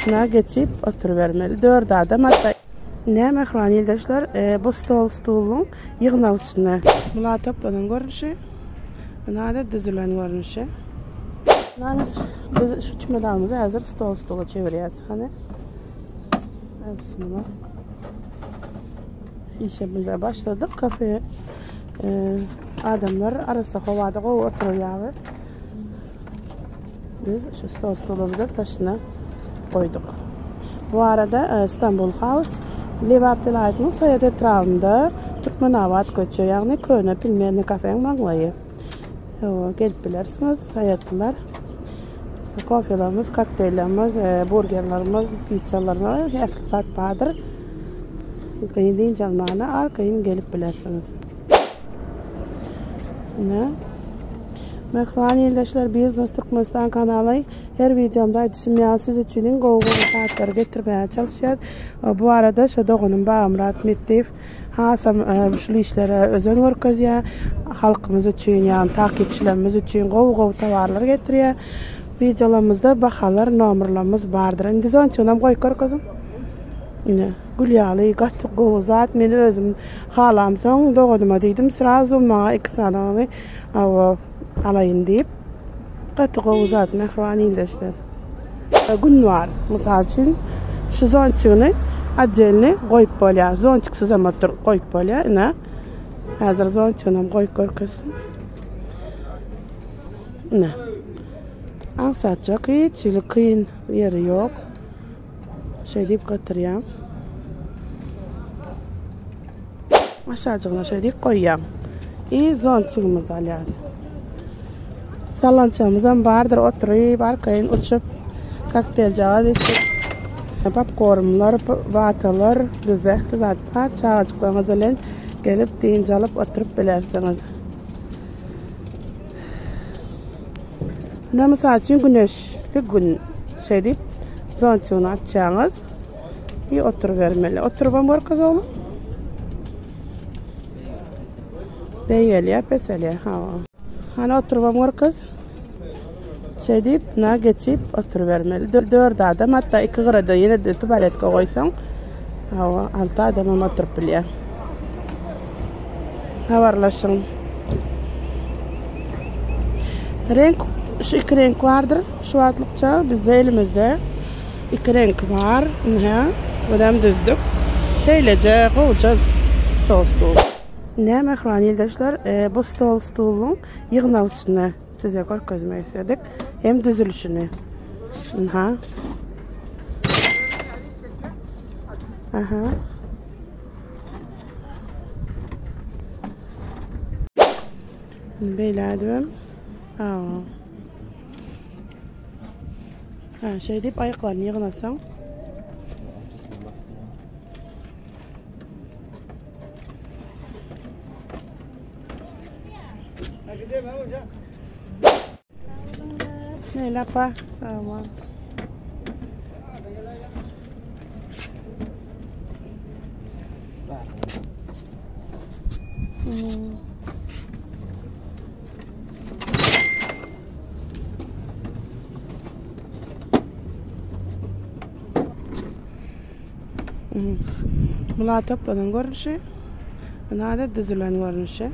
altına geçip oturuvermeli. 4 adam hatta. Ne mehran yoldaşlar, bu stolun yığınağı üstüne. Bunlar toplanan görünüşü. Bunlar da dizilen görünüşü. Biz şu çimedanımızı hazır stola çeviriyoruz. Hani? Bismillah. İşimize başladık. Kafeye adamlar arası havada oturuyor. Biz şu stolumuzu taşına koyduk. Bu arada İstanbul House Liva Pilat'ın sayat etrafında Türkmenavat köçü, yani köyüne bilmeyen kafenin mağlayı. Gelip bilirsiniz, sayatlılar. Kafelerimiz, kokteyllerimiz, burgerlerimiz, pizzalarımız her saat vardır. Kıyın deyince almağına arkayın gelip bilirsiniz. Ne? Mehran yoldaşlar, Business Türkmenistan kanalı her videomda düşünmeyen siz için Google saatleri getirmeye çalışacağız. Bu arada şu doğunun bağım rahmetli Hasan şu işlere özen görüyor. Halkımız için, yani takipçilerimiz için Google tovarlar getiriyor. Videolarımızda bakalar, numaralarımız vardır. Şimdi son çönem koy kızım. Yine Gülyalı, Gattık Govuzat, beni özüm halam son doğduma dedim. Sırazı bana 2 saniye alayın deyip Gattık Govuzat mehran yoldaşlar. Gün var. Misal için şu zonçığını acelini koyup böyle. Zonçıksız ama koyup böyle. Ne? Hazır zonçığını koyup korkusun. Ne? Ansatacak hiç kıyın yeri yok. Şey deyip götürüyorum. Aşağıcığına şey deyip koyuyorum. İyi zonçığımızı alıyoruz. Sallançamızdan vardır oturuyor, arkayın uçup kokteylcağa destek. Popcornlar, vatalar, güzel kızartma, çağacıklarımızı gelip deyince alıp oturup bilirsiniz. Ne misal için güneşli gün şey deyip zonçuğunu açacağınız. İyi oturuvermeli. Oturuvan var kız oğlum. Beyeliye, peseliye. Hani oturuvan var kız. Şey deyip, ne geçip oturuvermeli. 4 adam, hatta 2 kırada yine de tuvalet koysan 6 adamım oturup biliyor. Havarlaşın. Renk, şu 2 renk vardır. Şu atlıkça bizde elimizde 2 renk var. Buradan düzdük. Şeylece koyacağız stol. Ne mehran yoldaşlar, bu stolun yığınağı üstüne size gözüme istedik. Hem düzülüşünü. Aha. Böyle adım. Şey deyip ayaklarını yığınasam. Ne lapa? Sama. Bunlar toplanan görünüşü. Bunlar da dizilen görünüşü.